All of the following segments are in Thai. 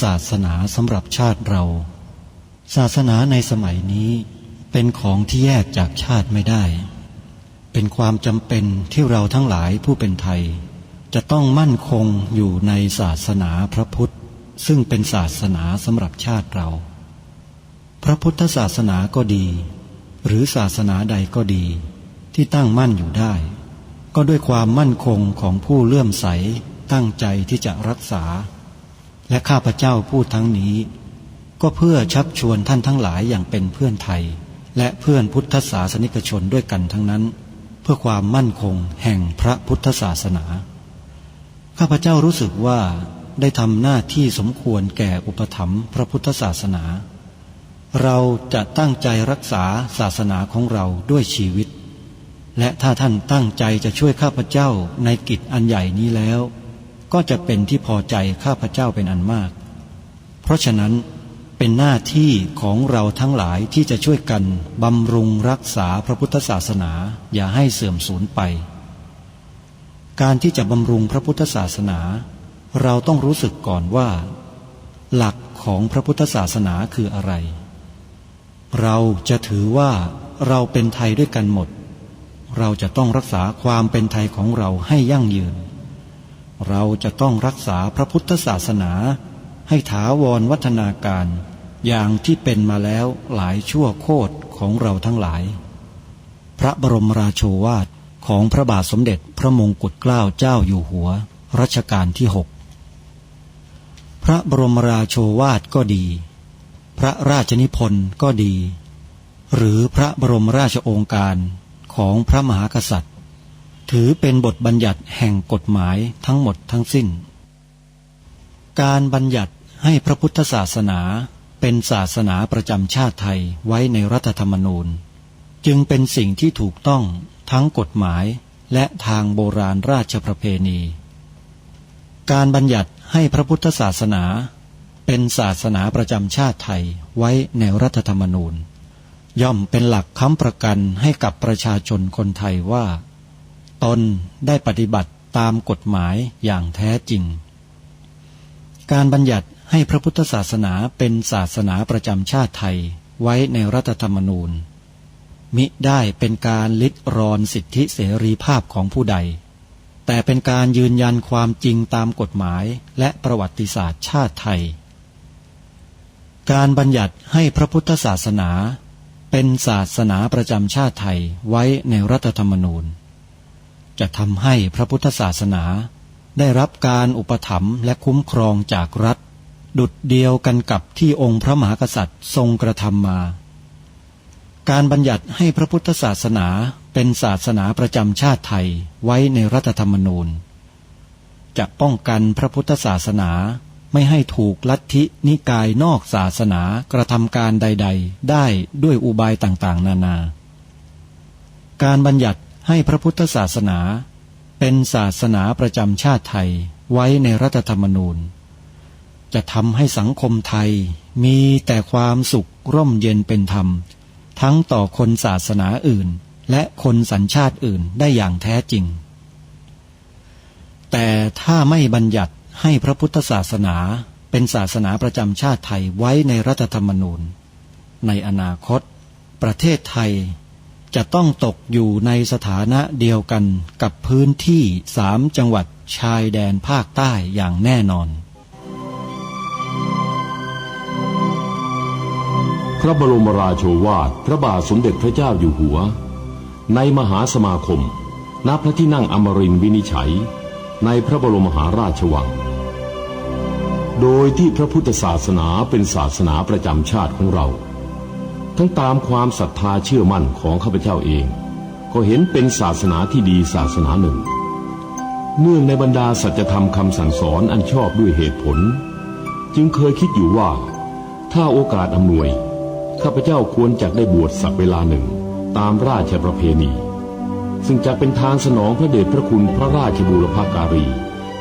ศาสนาสำหรับชาติเราศาสนาในสมัยนี้เป็นของที่แยกจากชาติไม่ได้เป็นความจำเป็นที่เราทั้งหลายผู้เป็นไทยจะต้องมั่นคงอยู่ในศาสนาพระพุทธซึ่งเป็นศาสนาสำหรับชาติเราพระพุทธศาสนาก็ดีหรือศาสนาใดก็ดีที่ตั้งมั่นอยู่ได้ก็ด้วยความมั่นคงของผู้เลื่อมใสตั้งใจที่จะรักษาและข้าพเจ้าพูดทั้งนี้ก็เพื่อชักชวนท่านทั้งหลายอย่างเป็นเพื่อนไทยและเพื่อนพุทธศาสนิกชนด้วยกันทั้งนั้นเพื่อความมั่นคงแห่งพระพุทธศาสนาข้าพเจ้ารู้สึกว่าได้ทำหน้าที่สมควรแก่อุปถัมภ์พระพุทธศาสนาเราจะตั้งใจรักษาศาสนาของเราด้วยชีวิตและถ้าท่านตั้งใจจะช่วยข้าพเจ้าในกิจอันใหญ่นี้แล้วก็จะเป็นที่พอใจข้าพเจ้าเป็นอันมากเพราะฉะนั้นเป็นหน้าที่ของเราทั้งหลายที่จะช่วยกันบำรุงรักษาพระพุทธศาสนาอย่าให้เสื่อมสูญไปการที่จะบำรุงพระพุทธศาสนาเราต้องรู้สึกก่อนว่าหลักของพระพุทธศาสนาคืออะไรเราจะถือว่าเราเป็นไทยด้วยกันหมดเราจะต้องรักษาความเป็นไทยของเราให้ยั่งยืนเราจะต้องรักษาพระพุทธศาสนาให้ถาวรวัฒนาการอย่างที่เป็นมาแล้วหลายชั่วโคตรของเราทั้งหลายพระบรมราโชวาทของพระบาทสมเด็จพระมงกุฎเกล้าเจ้าอยู่หัวรัชกาลที่ 6พระบรมราโชวาทก็ดีพระราชนิพนธ์ก็ดีหรือพระบรมราชโองการของพระมหากษัตริย์ถือเป็นบทบัญญัติแห่งกฎหมายทั้งหมดทั้งสิ้นการบัญญัติให้พระพุทธศาสนาเป็นศาสนาประจำชาติไทยไว้ในรัฐธรรมนูญจึงเป็นสิ่งที่ถูกต้องทั้งกฎหมายและทางโบราณราชประเพณีการบัญญัติให้พระพุทธศาสนาเป็นศาสนาประจำชาติไทยไว้ในรัฐธรรมนูญย่อมเป็นหลักค้ำประกันให้กับประชาชนคนไทยว่าตนได้ปฏิบัติตามกฎหมายอย่างแท้จริงการบัญญัติให้พระพุทธศาสนาเป็นศาสนาประจำชาติไทยไว้ในรัฐธรรมนูญมิได้เป็นการลิดรอนสิทธิเสรีภาพของผู้ใดแต่เป็นการยืนยันความจริงตามกฎหมายและประวัติศาสตร์ชาติไทยการบัญญัติให้พระพุทธศาสนาเป็นศาสนาประจำชาติไทยไว้ในรัฐธรรมนูญจะทำให้พระพุทธศาสนาได้รับการอุปถัมภ์และคุ้มครองจากรัฐดุจเดียวกันกับที่องค์พระมหากษัตริย์ทรงกระทำมาการบัญญัติให้พระพุทธศาสนาเป็นศาสนาประจำชาติไทยไว้ในรัฐธรรมนูญจะป้องกันพระพุทธศาสนาไม่ให้ถูกลัทธินิกายนอกศาสนากระทำการใดๆได้ด้วยอุบายต่างๆนานาการบัญญัติให้พระพุทธศาสนาเป็นศาสนาประจำชาติไทยไว้ในรัฐธรรมนูญจะทำให้สังคมไทยมีแต่ความสุขร่มเย็นเป็นธรรมทั้งต่อคนศาสนาอื่นและคนสัญชาติอื่นได้อย่างแท้จริงแต่ถ้าไม่บัญญัติให้พระพุทธศาสนาเป็นศาสนาประจำชาติไทยไว้ในรัฐธรรมนูญในอนาคตประเทศไทยจะต้องตกอยู่ในสถานะเดียวกันกับพื้นที่3 จังหวัดชายแดนภาคใต้อย่างแน่นอนพระบรมราโชวาทพระบาทสมเด็จพระเจ้าอยู่หัวในมหาสมาคมณพระที่นั่งอมรินทร์วินิจฉัยในพระบรมมหาราชวังโดยที่พระพุทธศาสนาเป็นศาสนาประจำชาติของเราทั้งตามความศรัทธาเชื่อมั่นของข้าพเจ้าเองก็เห็นเป็นศาสนาที่ดีศาสนาหนึ่งเนื่องในบรรดาสัจธรรมคำสั่งสอนอันชอบด้วยเหตุผลจึงเคยคิดอยู่ว่าถ้าโอกาสอำนวยข้าพเจ้าควรจะได้บวชสักเวลาหนึ่งตามราชประเพณีซึ่งจะเป็นทางสนองพระเดชพระคุณพระราชบูรพาการี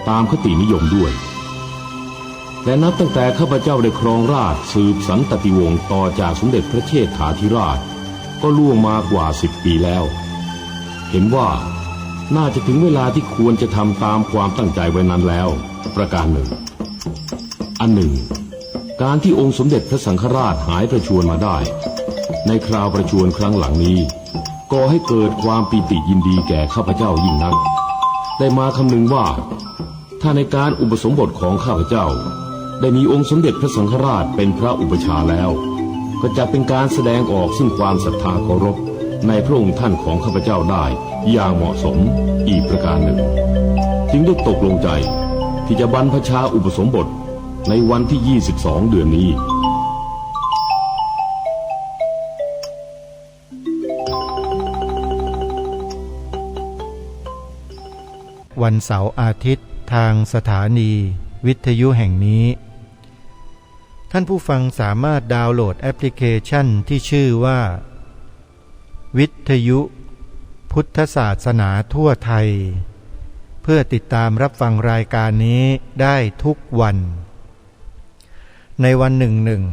ตามคตินิยมด้วยและนับตั้งแต่ข้าพเจ้าได้ครองราชย์สืบสันตติวงศ์ต่อจากสมเด็จพระเชษฐาธิราชก็ล่วงมากว่า10 ปีแล้วเห็นว่าน่าจะถึงเวลาที่ควรจะทำตามความตั้งใจไว้นั้นแล้วประการหนึ่งอันหนึ่ง การที่องค์สมเด็จพระสังฆราชหายประชวรมาได้ในคราวประชวรครั้งหลังนี้ก่อให้เกิดความปีติยินดีแก่ข้าพเจ้ายิ่งนักได้มาคำนึงว่าถ้าในการอุปสมบทของข้าพเจ้าได้มีองค์สมเด็จพระสังฆราชเป็นพระอุปชฌาย์แล้วก็จะเป็นการแสดงออกซึ่งความศรัทธาเคารพในพระองค์ท่านของข้าพเจ้าได้อย่างเหมาะสมอีกประการหนึ่งจึงได้ตกลงใจที่จะบรรพชาอุปสมบทในวันที่ 22 เดือนนี้วันเสาร์อาทิตย์ทางสถานีวิทยุแห่งนี้ท่านผู้ฟังสามารถดาวน์โหลดแอปพลิเคชันที่ชื่อว่าวิทยุพุทธศาสนาทั่วไทยเพื่อติดตามรับฟังรายการนี้ได้ทุกวันในวันหนึ่ง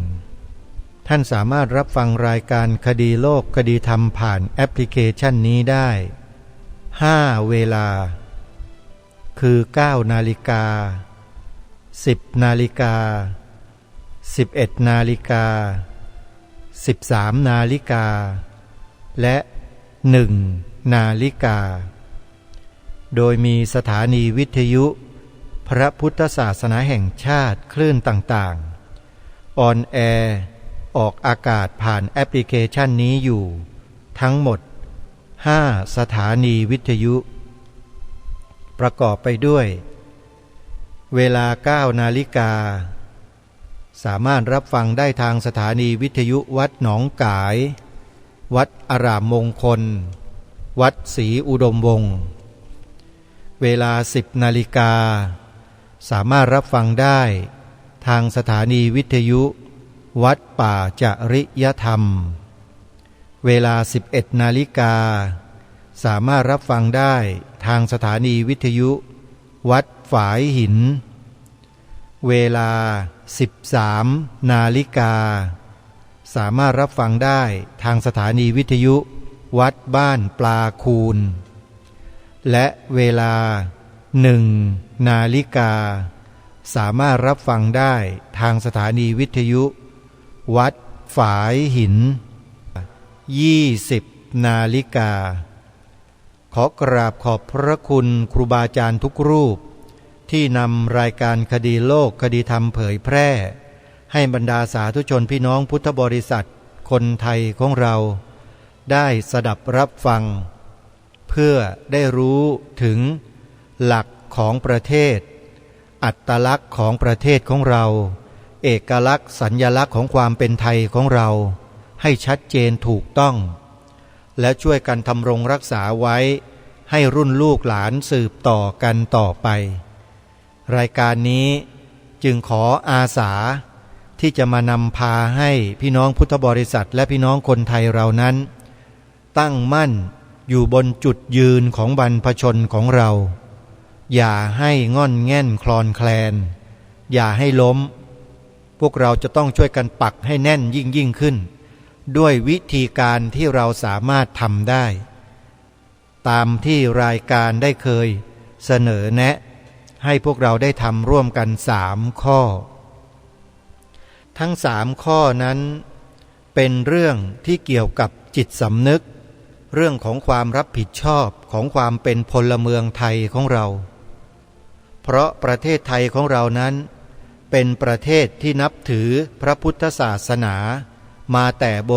ท่านสามารถรับฟังรายการคดีโลกคดีธรรมผ่านแอปพลิเคชันนี้ได้5 เวลาคือ9 นาฬิกา10 นาฬิกา11 นาฬิกา13 นาฬิกาและ1 นาฬิกาโดยมีสถานีวิทยุพระพุทธศาสนาแห่งชาติคลื่นต่างๆออนแอร์ออกอากาศผ่านแอปพลิเคชันนี้อยู่ทั้งหมด5 สถานีวิทยุประกอบไปด้วยเวลา9 นาฬิกาสามารถรับฟังได้ทางสถานีวิทยุวัดหนองกายวัดอารามมงคลวัดศรีอุดมวงศ์เวลา10 นาฬิกาสามารถรับฟังได้ทางสถานีวิทยุวัดป่าจริยธรรมเวลา11 นาฬิกาสามารถรับฟังได้ทางสถานีวิทยุวัดฝายหินเวลา13 นาฬิกาสามารถรับฟังได้ทางสถานีวิทยุวัดบ้านปลาคูนและเวลา1 นาฬิกาสามารถรับฟังได้ทางสถานีวิทยุวัดฝายหิน20 นาฬิกาขอกราบขอบพระคุณครูบาอาจารย์ทุกรูปที่นำรายการคดีโลกคดีธรรมเผยแพร่ให้บรรดาสาธุชนพี่น้องพุทธบริษัทคนไทยของเราได้สดับรับฟังเพื่อได้รู้ถึงหลักของประเทศอัตลักษณ์ของประเทศของเราเอกลักษณ์สัญลักษณ์ของความเป็นไทยของเราให้ชัดเจนถูกต้องและช่วยกันทำรงรักษาไว้ให้รุ่นลูกหลานสืบต่อกันต่อไปรายการนี้จึงขออาสาที่จะมานำพาให้พี่น้องพุทธบริษัทและพี่น้องคนไทยเรานั้นตั้งมั่นอยู่บนจุดยืนของบรรพชนของเราอย่าให้ง่อนแง่นคลอนแคลนอย่าให้ล้มพวกเราจะต้องช่วยกันปักให้แน่นยิ่งขึ้นด้วยวิธีการที่เราสามารถทำได้ตามที่รายการได้เคยเสนอแนะให้พวกเราได้ทำร่วมกัน3 ข้อทั้ง3 ข้อนั้นเป็นเรื่องที่เกี่ยวกับจิตสำนึกเรื่องของความรับผิดชอบของความเป็นพลเมืองไทยของเราเพราะประเทศไทยของเรานั้นเป็นประเทศที่นับถือพระพุทธศาสนามาแต่โบ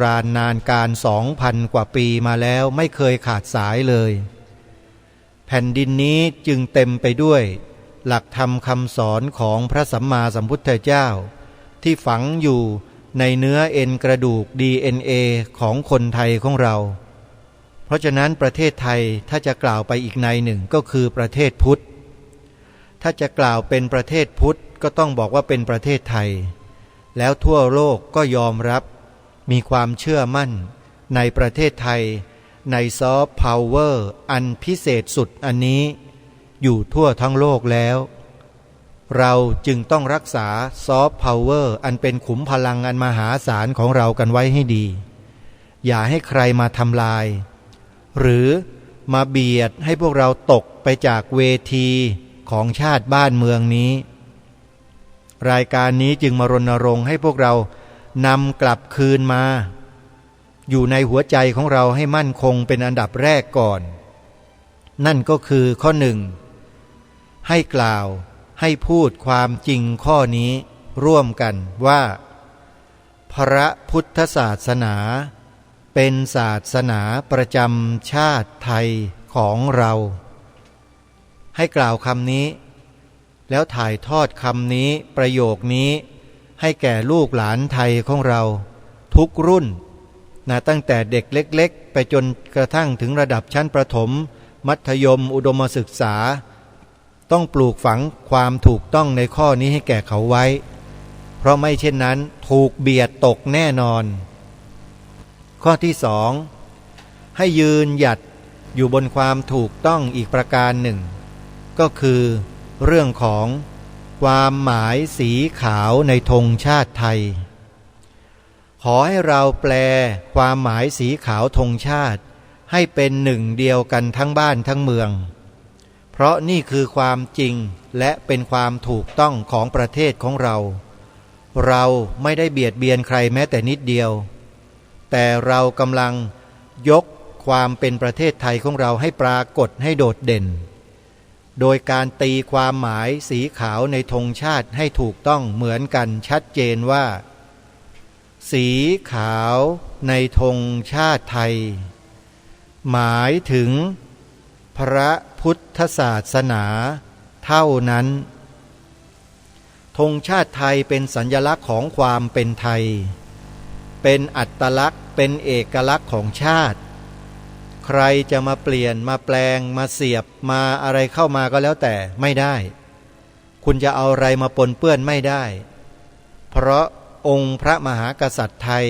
ราณนานการ 2,000 กว่าปีมาแล้วไม่เคยขาดสายเลยแผ่นดินนี้จึงเต็มไปด้วยหลักธรรมคำสอนของพระสัมมาสัมพุทธเจ้าที่ฝังอยู่ในเนื้อเอ็นกระดูก DNA ของคนไทยของเราเพราะฉะนั้นประเทศไทยถ้าจะกล่าวไปอีกในหนึ่งก็คือประเทศพุทธถ้าจะกล่าวเป็นประเทศพุทธก็ต้องบอกว่าเป็นประเทศไทยแล้วทั่วโลกก็ยอมรับมีความเชื่อมั่นในประเทศไทยในซอฟต์พาวเวอร์อันพิเศษสุดอันนี้อยู่ทั่วทั้งโลกแล้วเราจึงต้องรักษาซอฟต์พาวเวอร์อันเป็นขุมพลังอันมหาศาลของเรากันไว้ให้ดีอย่าให้ใครมาทำลายหรือมาเบียดให้พวกเราตกไปจากเวทีของชาติบ้านเมืองนี้ รายการนี้จึงมารณรงค์ให้พวกเรานำกลับคืนมาอยู่ในหัวใจของเราให้มั่นคงเป็นอันดับแรกก่อนนั่นก็คือข้อหนึ่งให้กล่าวให้พูดความจริงข้อนี้ร่วมกันว่าพระพุทธศาสนาเป็นศาสนาประจำชาติไทยของเราให้กล่าวคำนี้แล้วถ่ายทอดคำนี้ประโยคนี้ให้แก่ลูกหลานไทยของเราทุกรุ่นตั้งแต่เด็กเล็กๆไปจนกระทั่งถึงระดับชั้นประถมมัธยมอุดมศึกษาต้องปลูกฝังความถูกต้องในข้อนี้ให้แก่เขาไว้เพราะไม่เช่นนั้นถูกเบียดตกแน่นอนข้อที่สองให้ยืนหยัดอยู่บนความถูกต้องอีกประการหนึ่งก็คือเรื่องของความหมายสีขาวในธงชาติไทยขอให้เราแปลความหมายสีขาวธงชาติให้เป็นหนึ่งเดียวกันทั้งบ้านทั้งเมืองเพราะนี่คือความจริงและเป็นความถูกต้องของประเทศของเราเราไม่ได้เบียดเบียนใครแม้แต่นิดเดียวแต่เรากำลังยกความเป็นประเทศไทยของเราให้ปรากฏให้โดดเด่นโดยการตีความหมายสีขาวในธงชาติให้ถูกต้องเหมือนกันชัดเจนว่าสีขาวในธงชาติไทยหมายถึงพระพุทธศาสนาเท่านั้นธงชาติไทยเป็นสัญลักษณ์ของความเป็นไทยเป็นอัตลักษณ์เป็นเอกลักษณ์ของชาติใครจะมาเปลี่ยนมาแปลงมาเสียบมาอะไรเข้ามาก็แล้วแต่ไม่ได้คุณจะเอาอะไรมาปนเปื้อนไม่ได้เพราะองค์พระมหากษัตริย์ไทย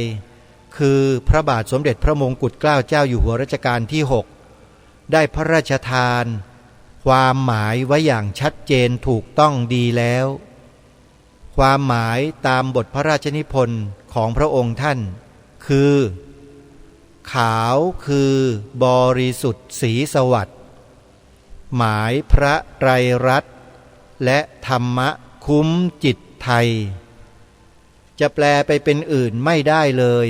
คือพระบาทสมเด็จพระมงกุฎเกล้าเจ้าอยู่หัวรัชกาลที่6ได้พระราชทานความหมายไว้อย่างชัดเจนถูกต้องดีแล้วความหมายตามบทพระราชนิพนธ์ของพระองค์ท่านคือขาวคือบริสุทธิ์ศรีสวัสดิ์หมายพระไตรรัตน์และธรรมะคุ้มจิตไทยจะแปลไปเป็นอื่นไม่ได้เลย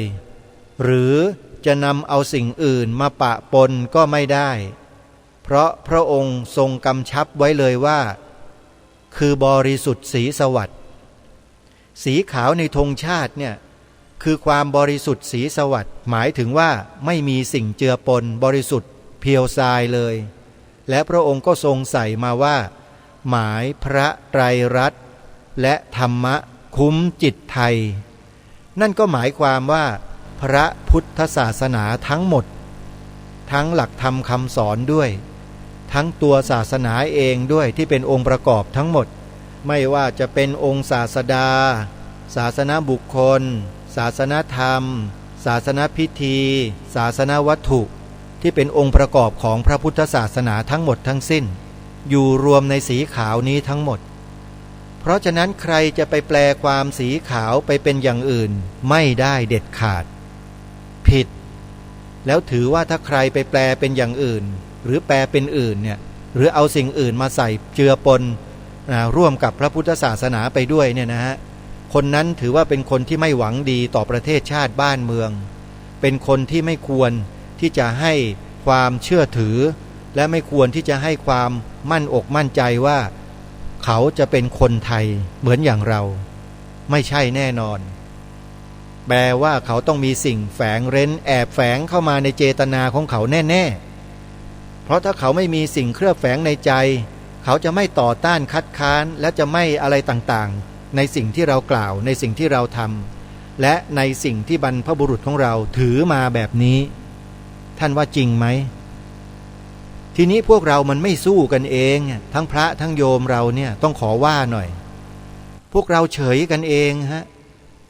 หรือจะนำเอาสิ่งอื่นมาปะปนก็ไม่ได้เพราะพระองค์ทรงกำชับไว้เลยว่าคือบริสุทธิ์ศรีสวัสดิ์สีขาวในธงชาติเนี่ยคือความบริสุทธิ์ศรีสวัสดิ์หมายถึงว่าไม่มีสิ่งเจือปนบริสุทธิ์เพียวทรายเลยและพระองค์ก็ทรงใส่มาว่าหมายพระไตรรัตน์และธรรมะคุ้มจิตไทยนั่นก็หมายความว่าพระพุทธศาสนาทั้งหมดทั้งหลักธรรมคำสอนด้วยทั้งตัวศาสนาเองด้วยที่เป็นองค์ประกอบทั้งหมดไม่ว่าจะเป็นองค์ศาสดาศาสนาบุคคลศาสนธรรมศาสนพิธีศาสนวัตถุที่เป็นองค์ประกอบของพระพุทธศาสนาทั้งหมดทั้งสิ้นอยู่รวมในสีขาวนี้ทั้งหมดเพราะฉะนั้นใครจะไปแปลความสีขาวไปเป็นอย่างอื่นไม่ได้เด็ดขาดผิดแล้วถือว่าถ้าใครไปแปลเป็นอย่างอื่นหรือแปลเป็นอื่นเนี่ยหรือเอาสิ่งอื่นมาใส่เจือปนร่วมกับพระพุทธศาสนาไปด้วยเนี่ยนะฮะคนนั้นถือว่าเป็นคนที่ไม่หวังดีต่อประเทศชาติบ้านเมืองเป็นคนที่ไม่ควรที่จะให้ความเชื่อถือและไม่ควรที่จะให้ความมั่นอกมั่นใจว่าเขาจะเป็นคนไทยเหมือนอย่างเราไม่ใช่แน่นอนแปลว่าเขาต้องมีสิ่งแฝงเร้นแอบแฝงเข้ามาในเจตนาของเขาแน่ๆเพราะถ้าเขาไม่มีสิ่งเคลือบแฝงในใจเขาจะไม่ต่อต้านคัดค้านและจะไม่อะไรต่างๆในสิ่งที่เรากล่าวในสิ่งที่เราทำและในสิ่งที่บรรพบุรุษของเราถือมาแบบนี้ท่านว่าจริงไหมทีนี้พวกเรามันไม่สู้กันเองทั้งพระทั้งโยมเราเนี่ยต้องขอว่าหน่อยพวกเราเฉยกันเองฮะ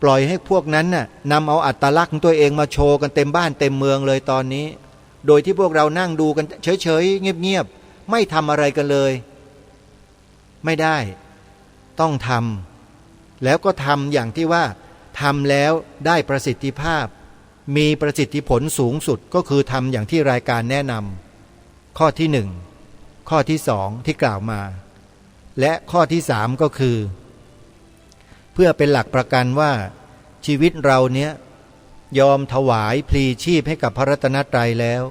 ปล่อยให้พวกนั้นน่ะนำเอาอัตลักษณ์ของตัวเองมาโชว์กันเต็มบ้านเต็มเมืองเลยตอนนี้โดยที่พวกเรานั่งดูกันเฉยๆเงียบๆไม่ทำอะไรกันเลยไม่ได้ต้องทำแล้วก็ทำอย่างที่ว่าทำแล้วได้ประสิทธิภาพมีประสิทธิผลสูงสุดก็คือทำอย่างที่รายการแนะนำข้อที่1ข้อที่2ที่กล่าวมาและข้อที่3ก็คือ พื่อเป็นหลักประกันว่าชีวิตเราเนี้ยยอมถวายพลีชีพให้กับพระรัตนตรัยแล้ว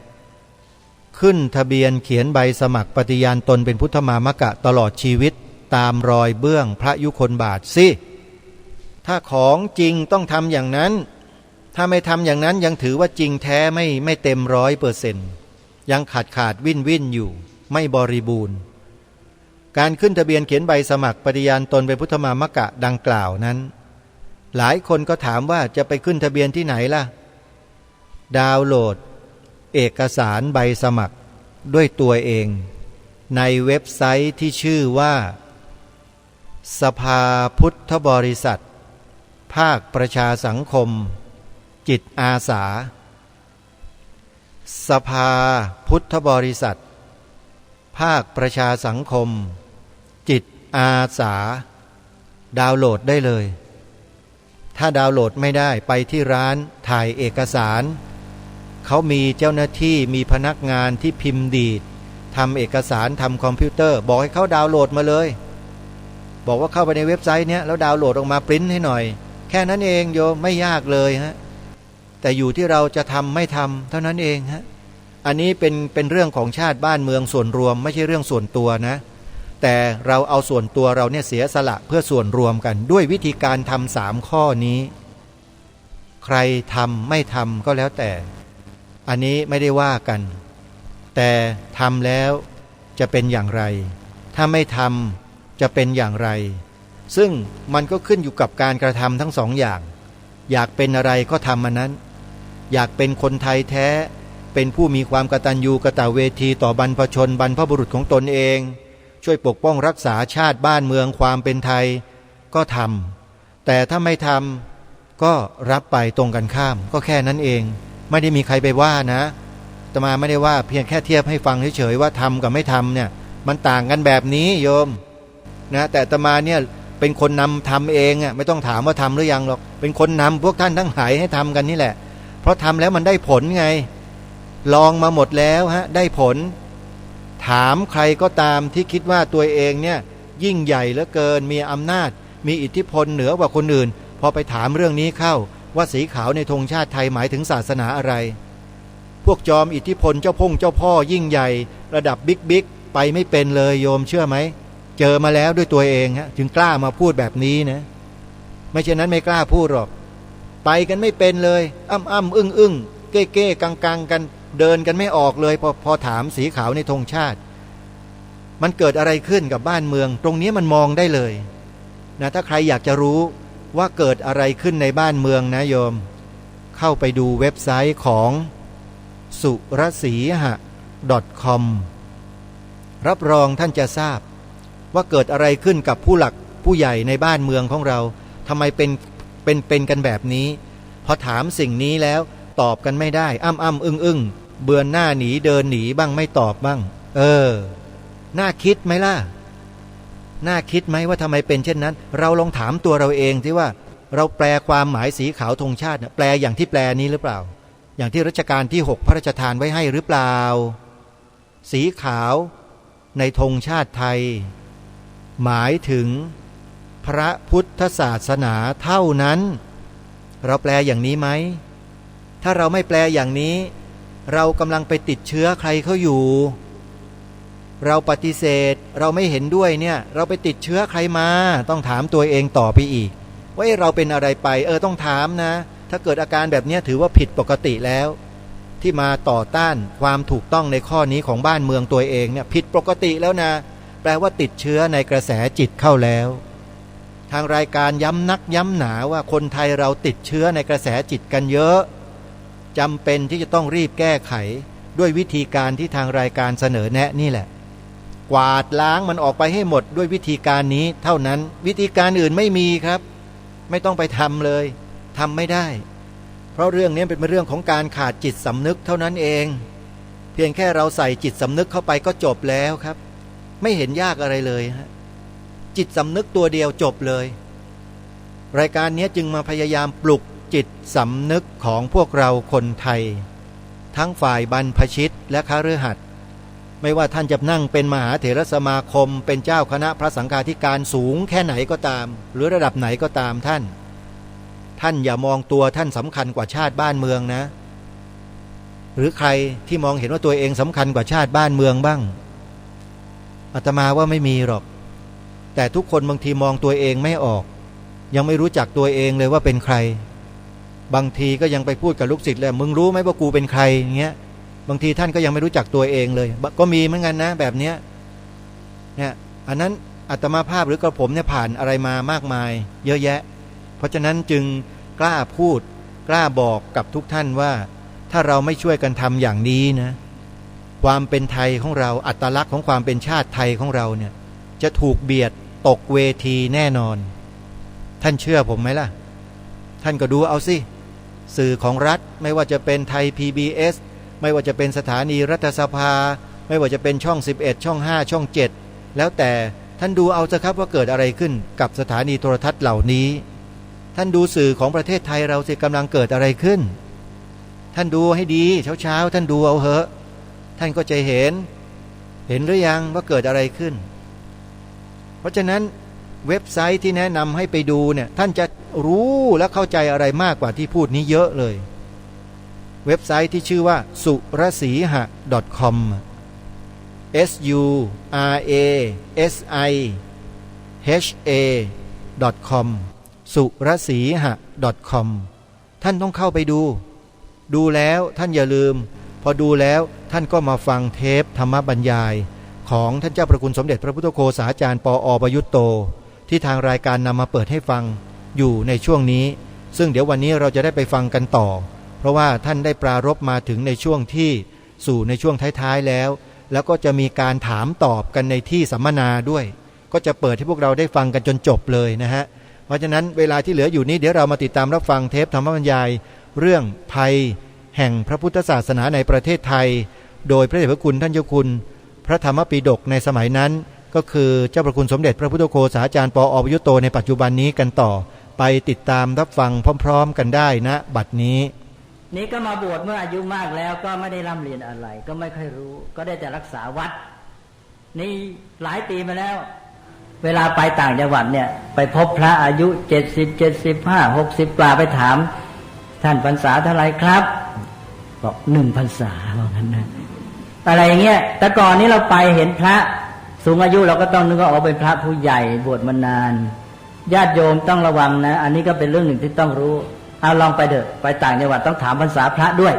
ขึ้นทะเบียนเขียนใบสมัครปฏิญาณตนเป็นพุทธมามกะตลอดชีวิตตามรอยเบื้องพระยุคลบาทสิถ้าของจริงต้องทำอย่างนั้นถ้าไม่ทำอย่างนั้นยังถือว่าจริงแท้ไม่เต็ม100%ยังขาดวิ่นอยู่ไม่บริบูรณ์การขึ้นทะเบียนเขียนใบสมัครปฏิญาณตนเป็นพุทธมามกะดังกล่าวนั้นหลายคนก็ถามว่าจะไปขึ้นทะเบียนที่ไหนล่ะดาวน์โหลดเอกสารใบสมัครด้วยตัวเองในเว็บไซต์ที่ชื่อว่าสภาพุทธบริษัทภาคประชาสังคมจิตอาสาสภาพุทธบริษัทภาคประชาสังคมจิตอาสาดาวน์โหลดได้เลยถ้าดาวน์โหลดไม่ได้ไปที่ร้านถ่ายเอกสารเขามีเจ้าหน้าที่มีพนักงานที่พิมพ์ดีดทำเอกสารทำคอมพิวเตอร์บอกให้เขาดาวน์โหลดมาเลยบอกว่าเข้าไปในเว็บไซต์เนี้ยแล้วดาวน์โหลดออกมาปริ้นให้หน่อยแค่นั้นเองโยมไม่ยากเลยฮะแต่อยู่ที่เราจะทำไม่ทำเท่านั้นเองฮะอันนี้เป็นเรื่องของชาติบ้านเมืองส่วนรวมไม่ใช่เรื่องส่วนตัวนะแต่เราเอาส่วนตัวเราเนี่ยเสียสละเพื่อส่วนรวมกันด้วยวิธีการทำ3ข้อนี้ใครทำไม่ทำก็แล้วแต่อันนี้ไม่ได้ว่ากันแต่ทำแล้วจะเป็นอย่างไรถ้าไม่ทำจะเป็นอย่างไรซึ่งมันก็ขึ้นอยู่กับการกระทำทั้ง2 อย่างอยากเป็นอะไรก็ทำอันนั้นอยากเป็นคนไทยแท้เป็นผู้มีความกตัญญูกตเวทีต่อบรรพชนบรรพบุรุษของตนเองช่วยปกป้องรักษาชาติบ้านเมืองความเป็นไทยก็ทำแต่ถ้าไม่ทำก็รับไปตรงกันข้ามก็แค่นั้นเองไม่ได้มีใครไปว่านะอาตมาไม่ได้ว่าเพียงแค่เทียบให้ฟังเฉยๆว่าทำกับไม่ทำเนี่ยมันต่างกันแบบนี้โยมนะแต่อาตมาเนี่ยเป็นคนนำทำเองอ่ะไม่ต้องถามว่าทำหรือยังหรอกเป็นคนนำพวกท่านทั้งหลายให้ทำกันนี่แหละเพราะทำแล้วมันได้ผลไงลองมาหมดแล้วฮะได้ผลถามใครก็ตามที่คิดว่าตัวเองเนี่ยยิ่งใหญ่เหลือเกินมีอำนาจมีอิทธิพลเหนือกว่าคนอื่นพอไปถามเรื่องนี้เข้าว่าสีขาวในธงชาติไทยหมายถึงศาสนาอะไรพวกจอมอิทธิพลเจ้าพ่อยิ่งใหญ่ระดับบิ๊กไปไม่เป็นเลยโยมเชื่อไหมเจอมาแล้วด้วยตัวเองฮะจึงกล้ามาพูดแบบนี้นะไม่เช่นนั้นไม่กล้าพูดหรอกไปกันไม่เป็นเลยอึ้งเก้กังกันเดินกันไม่ออกเลยพอถามสีขาวในธงชาติมันเกิดอะไรขึ้นกับบ้านเมืองตรงนี้มันมองได้เลยนะถ้าใครอยากจะรู้ว่าเกิดอะไรขึ้นในบ้านเมืองนะโยมเข้าไปดูเว็บไซต์ของสุรศรีหะ .com รับรองท่านจะทราบว่าเกิดอะไรขึ้นกับผู้หลักผู้ใหญ่ในบ้านเมืองของเราทำไมเป็นกันแบบนี้พอถามสิ่งนี้แล้วตอบกันไม่ได้อึ้งเบือนหน้าหนีเดินหนีบ้างไม่ตอบบ้างน่าคิดไหมล่ะน่าคิดไหมว่าทำไมเป็นเช่นนั้นเราลองถามตัวเราเองที่ว่าเราแปลความหมายสีขาวธงชาติแปลอย่างที่แปลนี้หรือเปล่าอย่างที่รัชกาลที่6พระราชทานไว้ให้หรือเปล่าสีขาวในธงชาติไทยหมายถึงพระพุทธศาสนาเท่านั้นเราแปลอย่างนี้ไหมถ้าเราไม่แปลอย่างนี้เรากำลังไปติดเชื้อใครเขาอยู่เราปฏิเสธเราไม่เห็นด้วยเนี่ยเราไปติดเชื้อใครมาต้องถามตัวเองต่อไปอีกว่าเราเป็นอะไรไปต้องถามนะถ้าเกิดอาการแบบนี้ถือว่าผิดปกติแล้วที่มาต่อต้านความถูกต้องในข้อนี้ของบ้านเมืองตัวเองเนี่ยผิดปกติแล้วนะแปลว่าติดเชื้อในกระแสจิตเข้าแล้วทางรายการย้ำนักย้ำหนาว่าคนไทยเราติดเชื้อในกระแสจิตกันเยอะจำเป็นที่จะต้องรีบแก้ไขด้วยวิธีการที่ทางรายการเสนอแนะนี่แหละกวาดล้างมันออกไปให้หมดด้วยวิธีการนี้เท่านั้นวิธีการอื่นไม่มีครับไม่ต้องไปทำเลยทำไม่ได้เพราะเรื่องนี้เป็นเรื่องของการขาดจิตสำนึกเท่านั้นเองเพียงแค่เราใส่จิตสำนึกเข้าไปก็จบแล้วครับไม่เห็นยากอะไรเลยฮะจิตสำนึกตัวเดียวจบเลยรายการนี้จึงมาพยายามปลุกจิตสำนึกของพวกเราคนไทยทั้งฝ่ายบรรพชิตและคฤหัสถ์ ไม่ว่าท่านจะนั่งเป็นมหาเถรสมาคมเป็นเจ้าคณะพระสังฆาธิการสูงแค่ไหนก็ตามหรือระดับไหนก็ตามท่านอย่ามองตัวท่านสำคัญกว่าชาติบ้านเมืองนะหรือใครที่มองเห็นว่าตัวเองสำคัญกว่าชาติบ้านเมืองบ้างอาตมาว่าไม่มีหรอกแต่ทุกคนบางทีมองตัวเองไม่ออกยังไม่รู้จักตัวเองเลยว่าเป็นใครบางทีก็ยังไปพูดกับลูกศิษย์เลยมึงรู้ไหมว่ากูเป็นใครอย่างเงี้ยบางทีท่านก็ยังไม่รู้จักตัวเองเลยก็มีเหมือนกันนะแบบเนี้ยเนี่ยอันนั้นอาตมาภาพหรือกระผมเนี่ยผ่านอะไรมามากมายเยอะแยะเพราะฉะนั้นจึงกล้าพูดกล้าบอกกับทุกท่านว่าถ้าเราไม่ช่วยกันทำอย่างนี้นะความเป็นไทยของเราอัตลักษณ์ของความเป็นชาติไทยของเราเนี่ยจะถูกเบียดตกเวทีแน่นอนท่านเชื่อผมไหมล่ะท่านก็ดูเอาสิสื่อของรัฐไม่ว่าจะเป็นไทย PBS ไม่ว่าจะเป็นสถานีรัฐสภาไม่ว่าจะเป็นช่อง11ช่อง5ช่อง7แล้วแต่ท่านดูเอาสิครับว่าเกิดอะไรขึ้นกับสถานีโทรทัศน์เหล่านี้ท่านดูสื่อของประเทศไทยเราสิกำลังเกิดอะไรขึ้นท่านดูให้ดีเช้าท่านดูเอาเหอะท่านก็จะเห็นหรือยังว่าเกิดอะไรขึ้นเพราะฉะนั้นเว็บไซต์ที่แนะนำให้ไปดูเนี่ยท่านจะรู้และเข้าใจอะไรมากกว่าที่พูดนี้เยอะเลยเว็บไซต์ที่ชื่อว่าสุรสีหะ .com surasiha.com สุรสีหะ .com ท่านต้องเข้าไปดูแล้วท่านอย่าลืมพอดูแล้วท่านก็มาฟังเทปธรรมบรรยายของท่านเจ้าประคุณสมเด็จพระพุทธโฆษาจารย์ปอ.ประยุตโตที่ทางรายการนำมาเปิดให้ฟังอยู่ในช่วงนี้ซึ่งเดี๋ยววันนี้เราจะได้ไปฟังกันต่อเพราะว่าท่านได้ปรารภมาถึงในช่วงที่สู่ในช่วงท้ายๆแล้วก็จะมีการถามตอบกันในที่สัมมนาด้วยก็จะเปิดให้พวกเราได้ฟังกันจนจบเลยนะฮะเพราะฉะนั้นเวลาที่เหลืออยู่นี้เดี๋ยวเรามาติดตามรับฟังเทปธรรมบรรยายเรื่องภัยแห่งพระพุทธศาสนาในประเทศไทยโดยพระเดชพระคุณท่านเจ้าคุณพระธรรมปิฎกในสมัยนั้นก็คือเจ้าพระคุณสมเด็จพระพุทธโฆษาจารย์ปอ.ประยุตโตในปัจจุบันนี้กันต่อไปติดตามรับฟังพร้อมๆกันได้นะบัดนี้นี่ก็มาบวชเมื่ออายุมากแล้วก็ไม่ได้ร่ำเรียนอะไรก็ไม่ค่อยรู้ก็ได้แต่รักษาวัดนี่หลายปีมาแล้วเวลาไปต่างจังหวัดเนี่ยไปพบพระอายุ70 75 60กว่าไปถามท่านพรรษาเท่าไรครับบอก1 พรรษาว่างั้นนะอะไรอย่างเงี้ยแต่ก่อนนี้เราไปเห็นพระสูงอายุเราก็ต้องนึกว่าเป็นพระผู้ใหญ่บวชมานานญาติโยมต้องระวังนะอันนี้ก็เป็นเรื่องหนึ่งที่ต้องรู้เอาลองไปเถอะไปต่างจังหวัดต้องถามพรรษาพระด้วย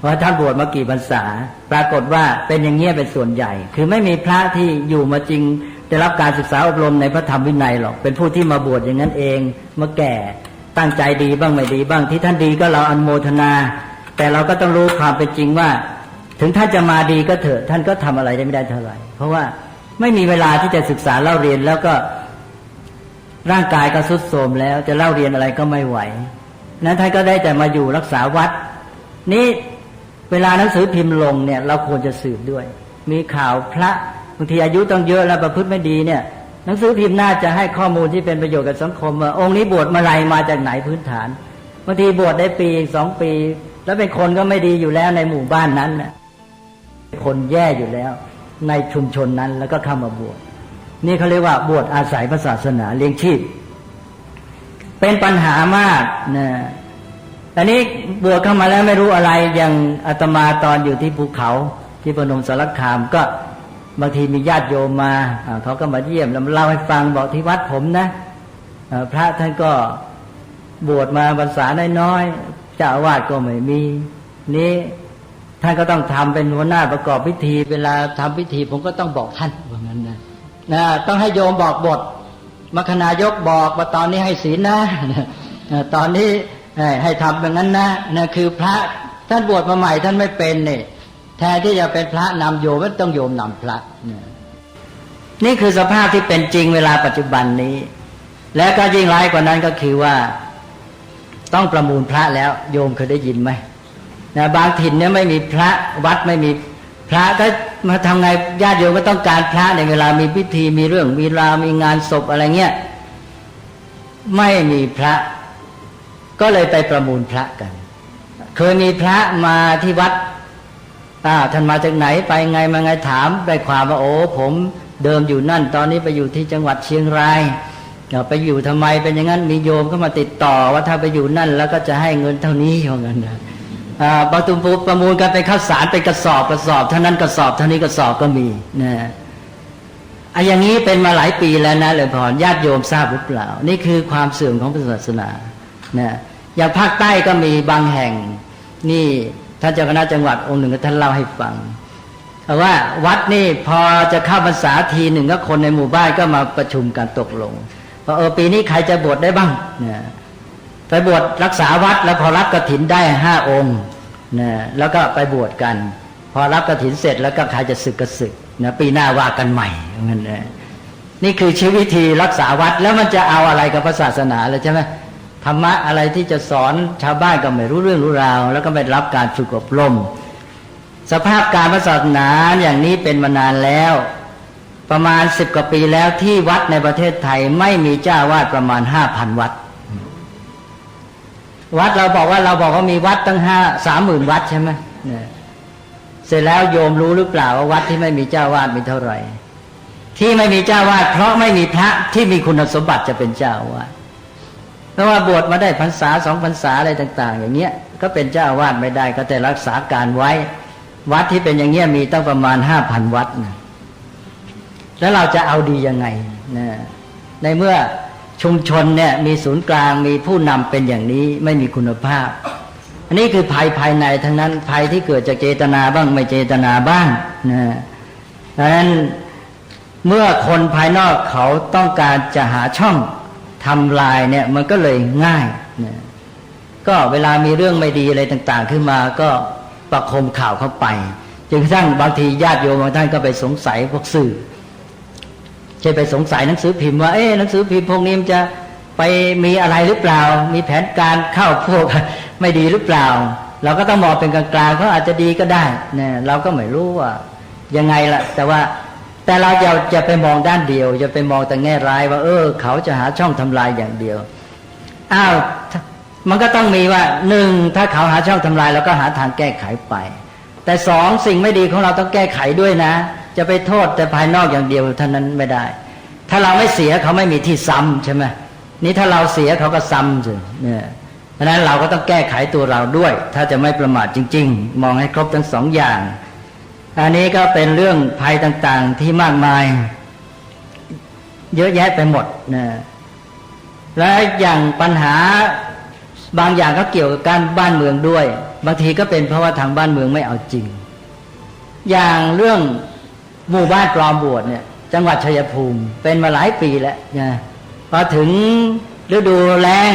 ว่าท่านบวชมากี่พรรษาปรากฏว่าเป็นอย่างเงี้ยเป็นส่วนใหญ่คือไม่มีพระที่อยู่มาจริงได้รับการศึกษาอบรมในพระธรรมวินัยหรอกเป็นผู้ที่มาบวชอย่างนั้นเองมาแก่ตั้งใจดีบ้างไม่ดีบ้างที่ท่านดีก็เราอนุโมทนาแต่เราก็ต้องรู้ความเป็นจริงว่าถึงท่านจะมาดีก็เถอะท่านก็ทำอะไรได้ไม่ได้เท่าไหร่เพราะว่าไม่มีเวลาที่จะศึกษาเล่าเรียนแล้วก็ร่างกายก็ทรุดโทรมแล้วจะเล่าเรียนอะไรก็ไม่ไหวนั้นท่านก็ได้แต่มาอยู่รักษาวัดนี่เวลาหนังสือพิมพ์ลงเนี่ยเราควรจะสืบด้วยมีข่าวพระบางทีอายุต้องเยอะแล้วประพฤติไม่ดีเนี่ยหนังสือพิมพ์น่าจะให้ข้อมูลที่เป็นประโยชน์กับสังคมว่าองค์นี้บวชมาไรมาจากไหนพื้นฐานบางทีบวชได้ปี2 ปีแล้วเป็นคนก็ไม่ดีอยู่แล้วในหมู่บ้านนั้นน่ะคนแย่อยู่แล้วในชุมชนนั้นแล้วก็เข้ามาบวชนี่เขาเรียกว่าบวชอาศัยพระศาสนาเลี้ยงชีพเป็นปัญหามากนะอันนี้บวชเข้ามาแล้วไม่รู้อะไรอย่างอาตมาตอนอยู่ที่ภูเขาที่พนมสารคามก็บางทีมีญาติโยมมาเขาก็มาเยี่ยมแล้วเล่าให้ฟังบอกที่วัดผมนะพระท่านก็บวชมาพรรษาน้อยๆเจ้าอาวาสก็ไม่มีนี้ท่านก็ต้องทำเป็นหัวหน้าประกอบพิธีเวลาทำพิธีผมก็ต้องบอกท่านว่างั้นนะต้องให้โยมบอกบทมคณายกบอกว่าตอนนี้ให้ศีลนะตอนนี้ให้ทำอย่างนั้นนะคือพระท่านบวชมาใหม่ท่านไม่เป็นเนี่ยแทนที่จะเป็นพระนำโยมก็ต้องโยมนำพระนี่คือสภาพที่เป็นจริงเวลาปัจจุบันนี้และก็ยิ่งร้ายกว่านั้นก็คือว่าต้องประมูลพระแล้วโยมเคยได้ยินไหมบางถิ่นเนี่ยไม่มีพระวัดไม่มีพระก็มาทำไงญาติโยมก็ต้องการพระในเวลามีพิธีมีเรื่องมีราวมีงานศพอะไรเงี้ยไม่มีพระก็เลยไปประมูลพระกันเคยมีพระมาที่วัด ท่านมาจากไหนไปไงมาไงถามได้ความว่าโอ้ผมเดิมอยู่นั่นตอนนี้ไปอยู่ที่จังหวัดเชียงรายไปอยู่ทำไมเป็นอย่างนั้นมีโยมก็มาติดต่อว่าถ้าไปอยู่นั่นแล้วก็จะให้เงินเท่านี้อย่างนั้นนะบางตุมประมูลกันเป็นข้าวสารเป็นกระสอบเท่านั้นกระสอบเท่านี้กระสอบก็มีนะอย่างนี้เป็นมาหลายปีแล้วนะเลยพรญาติโยมทราบหรือเปล่านี่คือความเสื่อมของศาสนานะอย่างภาคใต้ก็มีบางแห่งนี่ท่านเจ้าคณะจังหวัดองค์หนึ่งท่านเล่าให้ฟังว่าวัดนี่พอจะเข้าพรรษาทีหนึ่งก็คนในหมู่บ้านก็มาประชุมกันตกลงว่าปีนี้ใครจะบวชได้บ้างเนี่ยไปบวชรักษาวัดแล้วพอรับกฐินได้5 องค์นะแล้วก็ไปบวชกันพอรับกฐินเสร็จแล้วก็ใครจะศึกก็ศึกนะปีหน้าว่ากันใหม่งั้นนะนี่คือชีวิตวิธีรักษาวัดแล้วมันจะเอาอะไรกับศาสนาเลยใช่ไหมธรรมะอะไรที่จะสอนชาวบ้านก็ไม่รู้เรื่องรู้ราวแล้วก็ไม่รับการฝึกอบรมสภาพการศาสนาอย่างนี้เป็นมานานแล้วประมาณ10 กว่าปีแล้วที่วัดในประเทศไทยไม่มีเจ้าวาดประมาณ 5,000 วัดวัดเราบอกว่ามีวัดตั้ง30,000 วัดใช่ไหมเสร็จแล้วโยมรู้หรือเปล่าว่าวัดที่ไม่มีเจ้าวาดมีเท่าไหร่ที่ไม่มีเจ้าวาดเพราะไม่มีพระที่มีคุณสมบัติจะเป็นเจ้าวาดเพราะว่าบวชมาได้พรรษา2 พรรษาอะไรต่างๆอย่างเงี้ยก็เป็นเจ้าวาดไม่ได้ก็แต่รักษาการไว้วัดที่เป็นอย่างเงี้ยมีตั้งประมาณ 5,000 วัดนะแล้วเราจะเอาดียังไงนะในเมื่อชุมชนเนี่ยมีศูนย์กลางมีผู้นำเป็นอย่างนี้ไม่มีคุณภาพอันนี้คือภัยภายในทั้งนั้นภัยที่เกิดจากเจตนาบ้างไม่เจตนาบ้างนะดังนั้นเมื่อคนภายนอกเขาต้องการจะหาช่องทำลายเนี่ยมันก็เลยง่ายนะก็เวลามีเรื่องไม่ดีอะไรต่างๆขึ้นมาก็ประโคมข่าวเข้าไปจนกระทั่งบางทีญาติโยมบางท่านก็ไปสงสัยพวกสื่อใช่ไปสงสัยหนังสือพิมพ์ว่าหนังสือพิมพ์พวกนี้มันจะไปมีอะไรหรือเปล่ามีแผนการเข้าพวกไม่ดีหรือเปล่าเราก็ต้องมองเป็นกลางๆเขาอาจจะดีก็ได้เนี่ยเราก็ไม่รู้ว่ายังไงล่ะแต่เราจะไปมองด้านเดียวจะไปมองแต่แง่ร้ายว่าเขาจะหาช่องทำลายอย่างเดียวมันก็ต้องมีว่า1ถ้าเขาหาช่องทำลายเราก็หาทางแก้ไขไปแต่2สิ่งไม่ดีของเราต้องแก้ไขด้วยนะจะไปโทษแต่ภายนอกอย่างเดียวเท่านั้นไม่ได้ถ้าเราไม่เสียเขาไม่มีที่ซ้ำใช่ไหมนี่ถ้าเราเสียเขาก็ซ้ำสิเนี่ยเพราะฉะนั้นเราก็ต้องแก้ไขตัวเราด้วยถ้าจะไม่ประมาทจริงๆมองให้ครบทั้ง2 อย่างอันนี้ก็เป็นเรื่องภัยต่างๆที่มากมายเยอะแยะไปหมดนะและอย่างปัญหาบางอย่างก็เกี่ยวกับการบ้านเมืองด้วยบางทีก็เป็นเพราะว่าทางบ้านเมืองไม่เอาจริงอย่างเรื่องหมู่บ้านปลอมบวชเนี่ยจังหวัดชัยภูมิเป็นมาหลายปีแล้วนะพอถึงฤดูแล้ง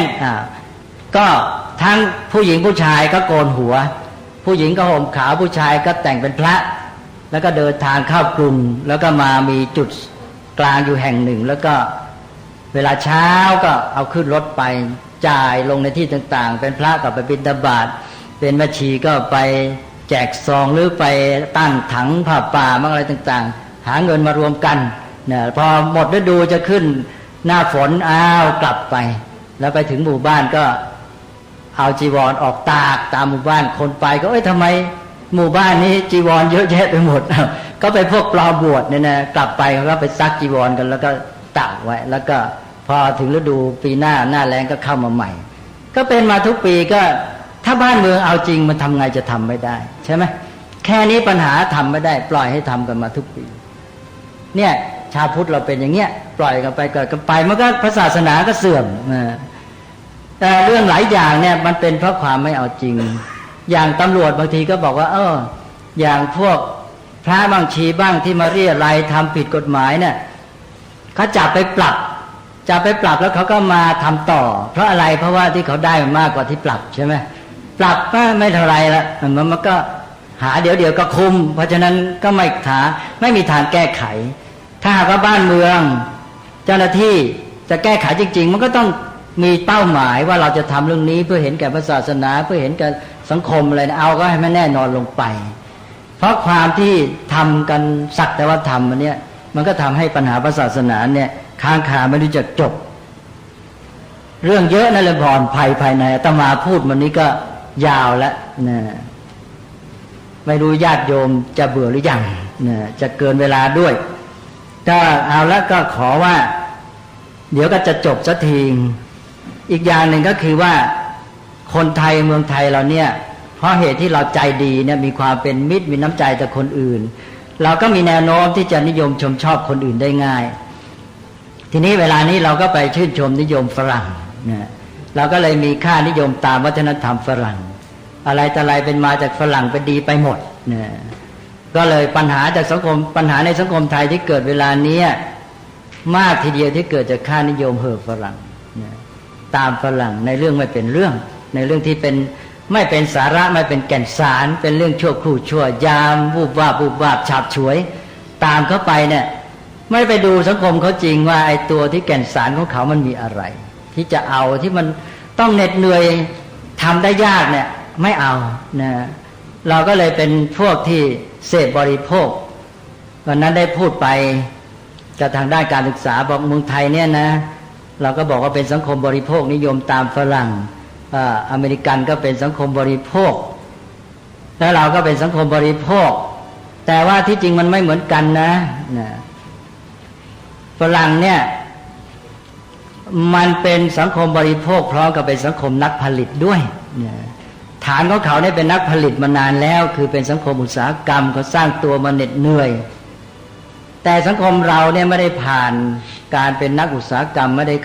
ก็ทั้งผู้หญิงผู้ชายก็โกนหัวผู้หญิงก็ห่มขาวผู้ชายก็แต่งเป็นพระแล้วก็เดินทางเข้ากรุงแล้วก็มามีจุดกลางอยู่แห่งหนึ่งแล้วก็เวลาเช้าก็เอาขึ้นรถไปจ่ายลงในที่ต่างๆเป็นพระก็ไปบิณฑบาตเป็นแม่ชีก็ไปแจกซองหรือไปตั้งถังผ้าป่ามั่งอะไรต่างๆหาเงินมารวมกันเนี่ยพอหมดฤดูจะขึ้นหน้าฝนกลับไปแล้วไปถึงหมู่บ้านก็เอาจีวรออกตากตามหมู่บ้านคนไปก็ทำไมหมู่บ้านนี้จีวรเยอะแยะไปหมดก็ไปพวกปลอมบวชเนี่ยนะกลับไปเขาก็ไปซักจีวรกันแล้วก็ตากไว้แล้วก็พอถึงฤดูปีหน้าแล้งก็เข้ามาใหม่ก็เป็นมาทุกปีก็ถ้าบ้านเมืองเอาจริงมันทำไงจะทำไม่ได้ใช่ไหมแค่นี้ปัญหาทำไม่ได้ปล่อยให้ทำกันมาทุกปีเนี่ยชาวพุทธเราเป็นอย่างเงี้ยปล่อยกันไปเกิดกันไปมันก็พระศาสนาก็เสื่อมแต่เรื่องหลายอย่างเนี่ยมันเป็นเพราะความไม่เอาจริงอย่างตำรวจบางทีก็บอกว่าอย่างพวกพระบางชีบ้างที่มาเรียรัยทำผิดกฎหมายเนี่ยเขาจับไปปรับแล้วเขาก็มาทำต่อเพราะอะไรเพราะว่าที่เขาได้มากกว่าที่ปรับใช่ไหมปรับไม่เท่าไรละมันก็หาเดี๋ยวก็คุมเพราะฉะนั้นก็ไม่มีทางแก้ไขถ้าหากว่าบ้านเมืองเจ้าหน้าที่จะแก้ไขจริงๆมันก็ต้องมีเป้าหมายว่าเราจะทำเรื่องนี้เพื่อเห็นแก่พระศาสนาเพื่อเห็นแก่สังคมอะไรเอาก็ให้มันแน่นอนลงไปเพราะความที่ทำกันสักแต่ว่าทำมันเนี่ยมันก็ทำให้ปัญหาพระศาสนาเนี่ยค้างคาไม่รู้จักจบเรื่องเยอะนั่นแหละพรภัยภายในอาตมาพูดวันนี้ก็ยาวแล้วนะ ไม่รู้ญาติโยมจะเบื่อหรือยังจะเกินเวลาด้วยก็เอาแล้วก็ขอว่าเดี๋ยวก็จะจบสักทีอีกอย่างหนึ่งก็คือว่าคนไทยเมืองไทยเราเนี่ยเพราะเหตุที่เราใจดีเนี่ยมีความเป็นมิตรมีน้ำใจต่อคนอื่นเราก็มีแนวโน้มที่จะนิยมชมชอบคนอื่นได้ง่ายทีนี้เวลานี้เราก็ไปชื่นชมนิยมฝรั่งนะเราก็เลยมีค่านิยมตามวัฒนธรรมฝรั่งอะไรแต่อะไรเป็นมาจากฝรั่งเป็นดีไปหมดนะก็เลยปัญหาจากสังคมปัญหาในสังคมไทยที่เกิดเวลานี้มากทีเดียวที่เกิดจากค่านิยมเห่อฝรั่งนะตามฝรั่งในเรื่องไม่เป็นเรื่องในเรื่องที่เป็นไม่เป็นสาระไม่เป็นแก่นสารเป็นเรื่องชั่วครู่ชั่วยามวูบวาบวูบวาบฉาบฉวยตามเข้าไปเนี่ยไม่ไปดูสังคมเขาจริงว่าไอ้ตัวที่แก่นสารของเขามันมีอะไรที่จะเอาที่มันต้องเหน็ดเหนื่อยทำได้ยากเนี่ยไม่เอานะเราก็เลยเป็นพวกที่เสพบริโภควันนั้นได้พูดไปกับทางด้านการศึกษาบอกเมืองไทยเนี่ยนะเราก็บอกว่าเป็นสังคมบริโภคนิยมตามฝรั่งอเมริกันก็เป็นสังคมบริโภคแล้วเราก็เป็นสังคมบริโภคแต่ว่าที่จริงมันไม่เหมือนกันนะฝรั่งเนี่ยมันเป็นสังคมบริโภคพร้อมกับเป็นสังคมนักผลิตด้วยฐานของเขาเนี่ยเป็นนักผลิตมานานแล้วคือเป็นสังคมอุตสาหกรรมเขาสร้างตัวมาเหน็ดเหนื่อยแต่สังคมเราเนี่ยไม่ได้ผ่านการเป็นนักอุตสาหกรรมไม่ได้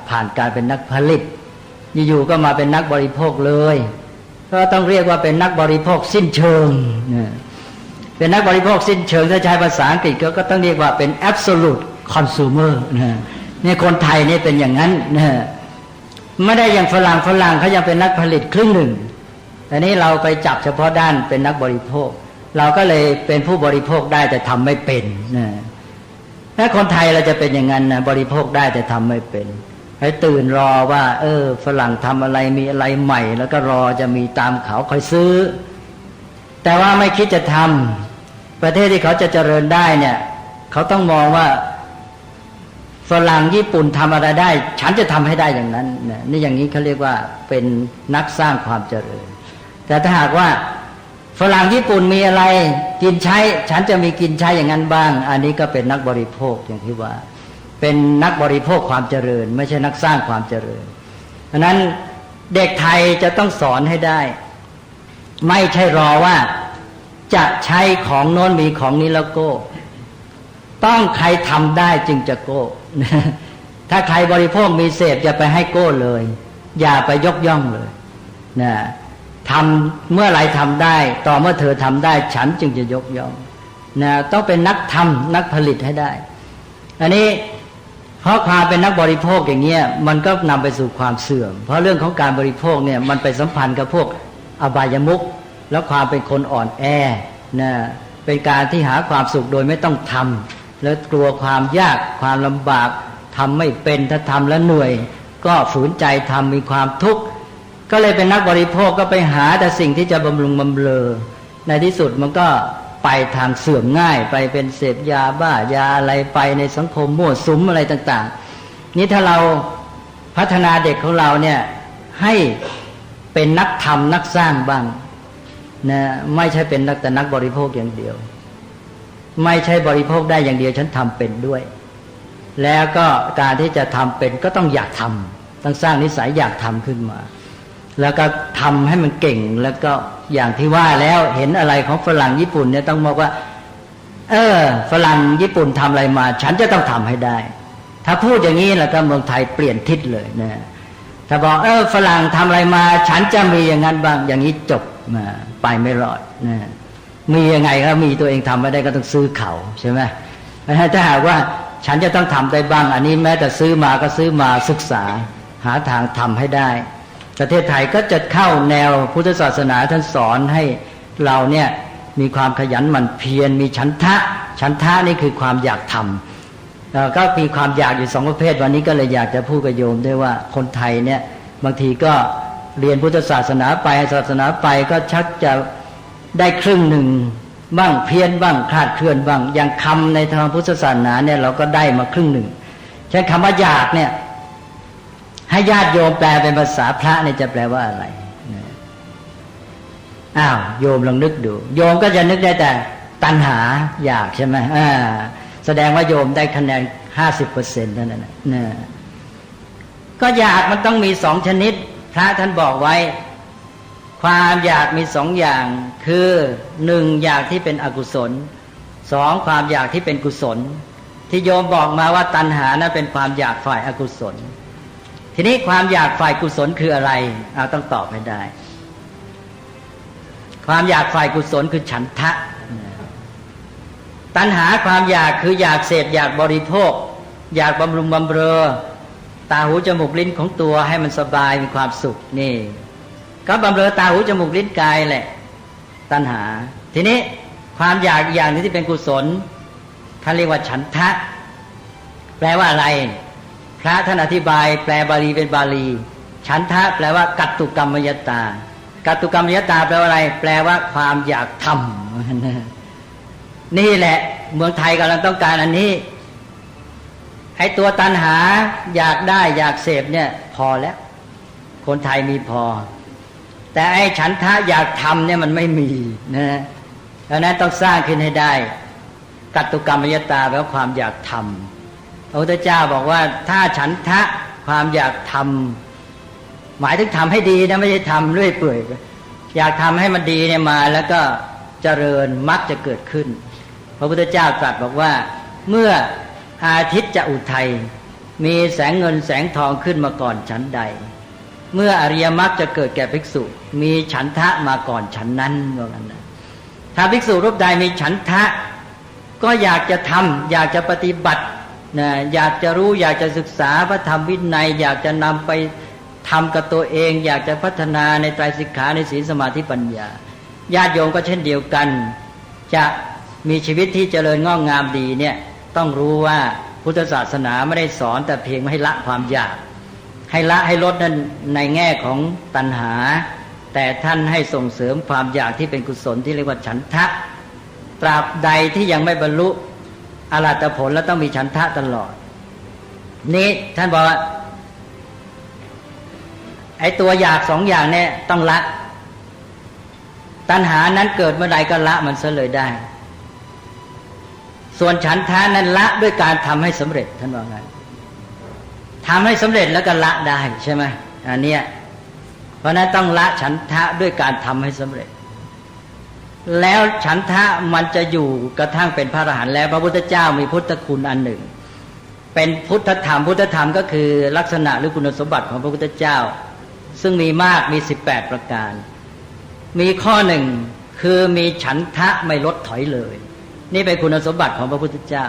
ผ่านการเป็นนักผลิตอยู่ๆก็มาเป็นนักบริโภคเลยก็ต้องเรียกว่าเป็นนักบริโภคสิ้นเชิงเป็นนักบริโภคสิ้นเชิงถ้าใช้ภาษาอังกฤษก็ต้องเรียกว่าเป็น absolute consumer เนี่ยคนไทยนี่เป็นอย่างนั้นไม่ได้อย่างฝรั่งเขายังเป็นนักผลิตครึ่งหนึ่งแต่นี้เราไปจับเฉพาะด้านเป็นนักบริโภคเราก็เลยเป็นผู้บริโภคได้แต่ทำไม่เป็นถ้าคนไทยเราจะเป็นอย่างนั้นนะบริโภคได้แต่ทำไม่เป็นให้ตื่นรอว่าฝรั่งทำอะไรมีอะไรใหม่แล้วก็รอจะมีตามเขาคอยซื้อแต่ว่าไม่คิดจะทำประเทศที่เขาจะเจริญได้เนี่ยเขาต้องมองว่าฝรั่งญี่ปุ่นทำอะไรได้ฉันจะทำให้ได้อย่างนั้นนี่อย่างนี้เขาเรียกว่าเป็นนักสร้างความเจริญแต่ถ้าหากว่าฝรั่งญี่ปุ่นมีอะไรกินใช้ฉันจะมีกินใช้อย่างนั้นบ้างอันนี้ก็เป็นนักบริโภคอย่างที่ว่าเป็นนักบริโภคความเจริญไม่ใช่นักสร้างความเจริญเพราะนั้นเด็กไทยจะต้องสอนให้ได้ไม่ใช่รอว่าจะใช้ของโน้นมีของนี้แล้วโก้ต้องใครทำได้จึงจะโก้ถ้าใครบริโภคมีเสพอย่าไปให้โก้เลยอย่าไปยกย่องเลยนะทำเมื่อไรทำได้ต่อเมื่อเธอทำได้ฉันจึงจะยกย่องนะต้องเป็นนักทำนักผลิตให้ได้อันนี้เพราะความเป็นนักบริโภคอย่างเงี้ยมันก็นำไปสู่ความเสื่อมเพราะเรื่องของการบริโภคเนี่ยมันไปสัมพันธ์กับพวกอบายมุขแล้วความเป็นคนอ่อนแอนะเป็นการที่หาความสุขโดยไม่ต้องทำแล้วกลัวความยากความลำบากทำไม่เป็นถ้าทำแล้วเหนื่อยก็ฝืนใจทำมีความทุกข์ก็เลยเป็นนักบริโภคก็ไปหาแต่สิ่งที่จะบำรุงบำเรอในที่สุดมันก็ไปทางเสื่อมง่ายไปเป็นเสพยาบ้ายาอะไรไปในสังคมมั่วสุมอะไรต่างๆนี่ถ้าเราพัฒนาเด็กของเราเนี่ยให้เป็นนักทำนักสร้างบ้างนะไม่ใช่เป็นแต่นักบริโภคอย่างเดียวไม่ใช่บริโภคได้อย่างเดียวฉันทำเป็นด้วยแล้วก็การที่จะทำเป็นก็ต้องอยากทำต้องสร้างนิสัยอยากทำขึ้นมาแล้วก็ทำให้มันเก่งแล้วก็อย่างที่ว่าแล้วเห็นอะไรของฝรั่งญี่ปุ่นเนี่ยต้องบอกว่าฝรั่งญี่ปุ่นทำอะไรมาฉันจะต้องทำให้ได้ถ้าพูดอย่างนี้แล้วก็เมืองไทยเปลี่ยนทิศเลยนะถ้าบอกฝรั่งทำอะไรมาฉันจะมีอย่างนั้นบ้างอย่างนี้จบมาไปไม่รอดนะมียังไงก็มีตัวเองทำไม่ได้ก็ต้องซื้อเขาใช่ไหมถ้าหากว่าฉันจะต้องทำได้บ้างอันนี้แม้แต่ซื้อมาก็ซื้อมาศึกษาหาทางทำให้ได้ประเทศไทยก็จะเข้าแนวพุทธศาสนาท่านสอนให้เราเนี่ยมีความขยันหมั่นเพียรมีฉันทะนี่คือความอยากทำก็มีความอยากอยู่สองประเภทวันนี้ก็เลยอยากจะพูดกับโยมด้วยว่าคนไทยเนี่ยบางทีก็เรียนพุทธศาสนาไปศาสนาไปก็ชักจะได้ครึ่งหนึ่งบ้างเพี้ยนบ้างคลาดเคลื่อนบ้างอย่างคำในทางพุทธศาสนาเนี่ยเราก็ได้มาครึ่งหนึ่งใช้คำว่าอยากเนี่ยให้ญาติโยมแปลเป็นภาษาพระเนี่ยจะแปลว่าอะไร อ้าวโยมลองนึกดูโยมก็จะนึกได้แต่ตัณหาอยากใช่ไหมแสดงว่าโยมได้คะแนน 50% เท่านั้นนะก็อยากมันต้องมี2 ชนิดพระท่านบอกไว้ความอยากมี2 อย่างคือ1อยากที่เป็นอกุศล2ความอยากที่เป็นกุศลที่โยมบอกมาว่าตัณหานั้นเป็นความอยากฝ่ายอกุศลทีนี้ความอยากฝ่ายกุศลคืออะไรต้องตอบให้ได้ความอยากฝ่ายกุศลคือฉันทะตัณหาความอยากคืออยากเสพอยากบริโภคอยากบำรุงบำเรอตาหูจมูกลิ้นของตัวให้มันสบายมีความสุขนี่ก็บำเรอตาหูจมูกลิ้นกายแหละตัณหาทีนี้ความอยากอย่างนี้ที่เป็นกุศลท่านเรียกว่าฉันทะแปลว่าอะไรพระท่านอธิบายแปลบาลีเป็นบาลีฉันทะแปลว่ากัตตุกรรมยตากัตตุกรรมยตาแปลว่าอะไรแปลว่าความอยากทำนี่แหละเมืองไทยกำลังต้องการอันนี้ไอ้ตัวตัณหาอยากได้อยากเสพเนี่ยพอแล้วคนไทยมีพอแต่ไอ้ฉันทะอยากทำเนี่ยมันไม่มีนะดังนั้นต้องสร้างขึ้นให้ได้กัตตุกรรมยตาแปลว่าความอยากทำพระพุทธเจ้าบอกว่าถ้าฉันทะความอยากทำหมายถึงทำให้ดีนะไม่ใช่ทำเรื่อยเปื่อยอยากทำให้มันดีเนี่ยมาแล้วก็เจริญมรรคจะเกิดขึ้นพระพุทธเจ้าตรัสบอกว่าเมื่ออาทิตย์จะอุทัยมีแสงเงินแสงทองขึ้นมาก่อนฉันใดเมื่ออริยมรรคจะเกิดแก่ภิกษุมีฉันทะมาก่อนฉันนั้นว่างั้นนะถ้าภิกษุรูปใดมีฉันทะก็อยากจะทำอยากจะปฏิบัตินะอยากจะรู้อยากจะศึกษาพระธรรมวินัยอยากจะนำไปทำกับตัวเองอยากจะพัฒนาในไตรสิกขาในศีลสมาธิปัญญาญาติโยมก็เช่นเดียวกันจะมีชีวิตที่เจริญงอกงามดีเนี่ยต้องรู้ว่าพุทธศาสนาไม่ได้สอนแต่เพียงให้ละความอยากให้ละให้ลดนั้นในแง่ของตัณหาแต่ท่านให้ส่งเสริมความอยากที่เป็นกุศลที่เรียกว่าฉันทะตราบใดที่ยังไม่บรรลุอรหัตผลแล้วต้องมีฉันทะตลอดนี้ท่านบอกว่าไอ้ตัวอยาก2 อย่างเนี่ยต้องละตัณหานั้นเกิดเมื่อใดก็ละมันซะเลยได้ส่วนฉันทะนั้นละด้วยการทำให้สำเร็จท่านว่าไงทำให้สำเร็จแล้วก็ละได้ใช่ไหมอันเนี้ยเพราะนั้นต้องละฉันทะด้วยการทำให้สำเร็จแล้วฉันทะมันจะอยู่กระทั่งเป็นพระอรหันต์แล้วพระพุทธเจ้ามีพุทธคุณอันหนึ่งเป็นพุทธธรรมพุทธธรรมก็คือลักษณะหรือคุณสมบัติของพระพุทธเจ้าซึ่งมีมากมี18 ประการมีข้อหนึ่งคือมีฉันทะไม่ลดถอยเลยนี่เป็นคุณสมบัติของพระพุทธเจ้า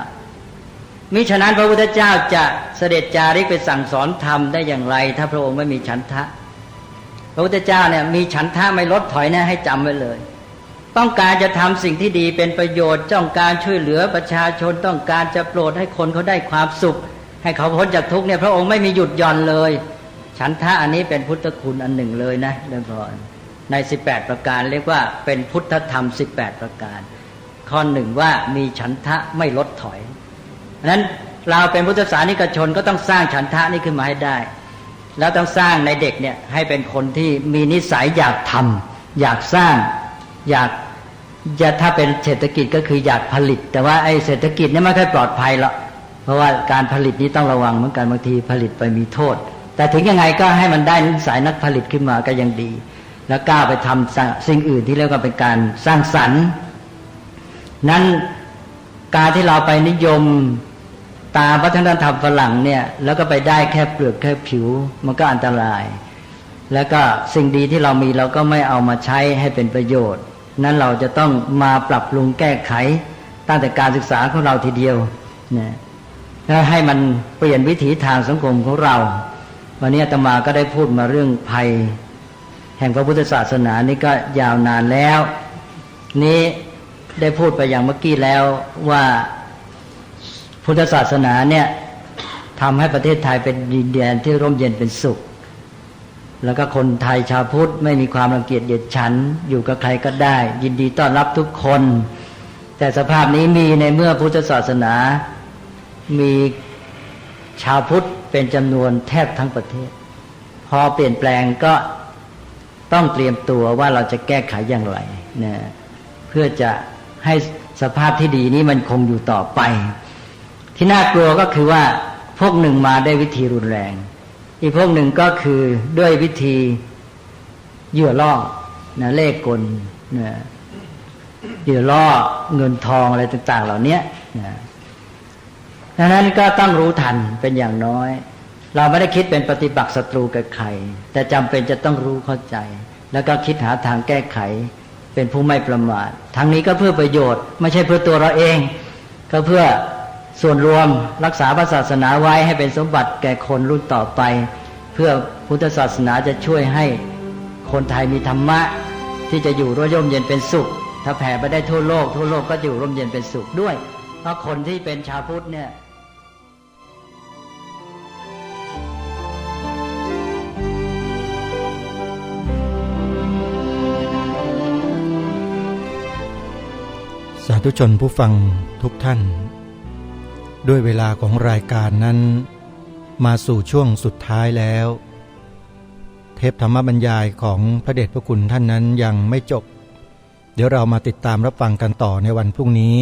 มิฉะนั้นพระพุทธเจ้าจะเสด็จจาริกไปสั่งสอนธรรมได้อย่างไรถ้าพระองค์ไม่มีฉันทะพระพุทธเจ้าเนี่ยมีฉันทะไม่ลดถอยนะให้จำไว้เลยต้องการจะทำสิ่งที่ดีเป็นประโยชน์ต้องการช่วยเหลือประชาชนต้องการจะโปรดให้คนเขาได้ความสุขให้เขาพ้นจากทุกข์เนี่ยพระองค์ไม่มีหยุดหย่อนเลยฉันทะอันนี้เป็นพุทธคุณอันหนึ่งเลยนะเรื่องพรใน18 ประการเรียกว่าเป็นพุทธธรรม18 ประการข้อหนึ่งว่ามีฉันทะไม่ลดถอยนั้นเราเป็นพุทธศาสนิกชนก็ต้องสร้างฉันทะนี้ขึ้นมาให้ได้แล้วต้องสร้างในเด็กเนี่ยให้เป็นคนที่มีนิสัยอยากทำอยากสร้างอยากจะถ้าเป็นเศรษฐกิจก็คืออยากผลิตแต่ว่าไอ้เศรษฐกิจเนี่ยไม่ค่อยปลอดภัยหรอกเพราะว่าการผลิตนี้ต้องระวังเหมือนกันบางทีผลิตไปมีโทษแต่ถึงยังไงก็ให้มันได้นิสัยนักผลิตขึ้นมาก็ยังดีแล้วกล้าไปทำสิ่งอื่นที่เรียกว่าเป็นการสร้างสรรค์นั้นการที่เราไปนิยมตามวัฒนธรรมฝรั่งเนี่ยแล้วก็ไปได้แค่เปลือกแค่ผิวมันก็อันตรายแล้วก็สิ่งดีที่เรามีเราก็ไม่เอามาใช้ให้เป็นประโยชน์นั้นเราจะต้องมาปรับปรุงแก้ไขตั้งแต่การศึกษาของเราทีเดียวนะแล้วให้มันเปลี่ยนวิถีทางสังคมของเราวันนี้อาตมาก็ได้พูดมาเรื่องภัยแห่งพระพุทธศาสนานี่ก็ยาวนานแล้วนี้ได้พูดไปอย่างเมื่อกี้แล้วว่าพุทธศาสนาเนี่ยทำให้ประเทศไทยเป็นดินแดนที่ร่มเย็นเป็นสุขแล้วก็คนไทยชาวพุทธไม่มีความรังเกียจเหยียดฉันอยู่กับใครก็ได้ยินดีต้อนรับทุกคนแต่สภาพนี้มีในเมื่อพุทธศาสนามีชาวพุทธเป็นจำนวนแทบทั้งประเทศพอเปลี่ยนแปลงก็ ต้องเตรียมตัวว่าเราจะแก้ไขอย่างไรนะเพื่อจะให้สภาพที่ดีนี้มันคงอยู่ต่อไปที่น่ากลัวก็คือว่าพวกหนึ่งมาได้วิธีรุนแรงอีกพวกหนึ่งก็คือด้วยวิธีเหยื่อล่อนะเล่ห์กลนะเหยื่อล่อเงินทองอะไรต่างๆเหล่านี้นะดังนั้นก็ต้องรู้ทันเป็นอย่างน้อยเราไม่ได้คิดเป็นปฏิปักษ์ศัตรูกับใครแต่จำเป็นจะต้องรู้เข้าใจแล้วก็คิดหาทางแก้ไขเป็นผู้ไม่ประมาททั้งนี้ก็เพื่อประโยชน์ไม่ใช่เพื่อตัวเราเองก็เพื่อส่วนรวมรักษาพระศาสนาไว้ให้เป็นสมบัติแก่คนรุ่นต่อไปเพื่อพุทธศาสนาจะช่วยให้คนไทยมีธรรมะที่จะอยู่ร่มเย็นเป็นสุขถ้าแผ่ไปได้ทั่วโลกก็อยู่ร่มเย็นเป็นสุขด้วยเพราะคนที่เป็นชาวพุทธเนี่ยสาธุชนผู้ฟังทุกท่านด้วยเวลาของรายการนั้นมาสู่ช่วงสุดท้ายแล้วเทปธรรมบรรยายของพระเดชพระคุณท่านนั้นยังไม่จบเดี๋ยวเรามาติดตามรับฟังกันต่อในวันพรุ่งนี้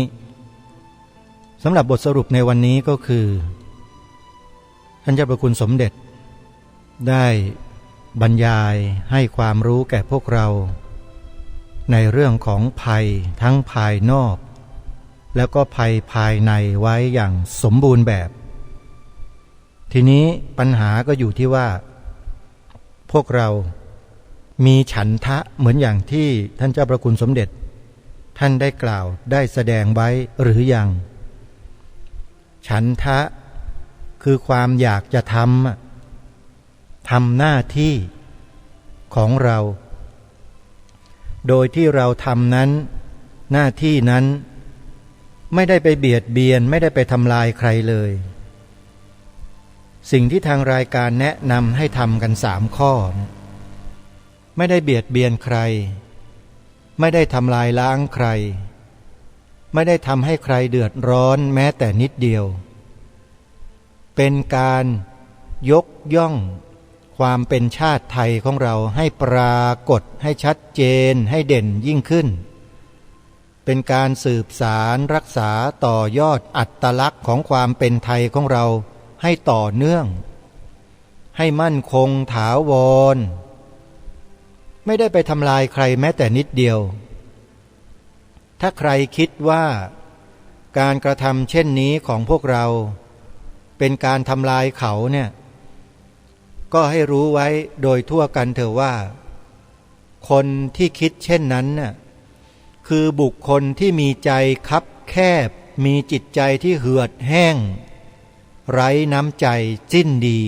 สำหรับบทสรุปในวันนี้ก็คือท่านเจ้าพระคุณสมเด็จได้บรรยายให้ความรู้แก่พวกเราในเรื่องของภัยทั้งภายนอกแล้วก็ภัยภายในไว้อย่างสมบูรณ์แบบทีนี้ปัญหาก็อยู่ที่ว่าพวกเรามีฉันทะเหมือนอย่างที่ท่านเจ้าพระคุณสมเด็จท่านได้กล่าวได้แสดงไว้หรือยังฉันทะคือความอยากจะทำหน้าที่ของเราโดยที่เราทำนั้นหน้าที่นั้นไม่ได้ไปเบียดเบียนไม่ได้ไปทำลายใครเลยสิ่งที่ทางรายการแนะนำให้ทำกัน3 ข้อไม่ได้เบียดเบียนใครไม่ได้ทำลายล้างใครไม่ได้ทำให้ใครเดือดร้อนแม้แต่นิดเดียวเป็นการยกย่องความเป็นชาติไทยของเราให้ปรากฏให้ชัดเจนให้เด่นยิ่งขึ้นเป็นการสืบสารรักษาต่อยอดอัตลักษณ์ของความเป็นไทยของเราให้ต่อเนื่องให้มั่นคงถาวรไม่ได้ไปทำลายใครแม้แต่นิดเดียวถ้าใครคิดว่าการกระทำเช่นนี้ของพวกเราเป็นการทำลายเขาเนี่ยก็ให้รู้ไว้โดยทั่วกันเถอะว่าคนที่คิดเช่นนั้นน่ะคือบุคคลที่มีใจคับแคบมีจิตใจที่เหือดแห้งไร้น้ำใจสิ้นดี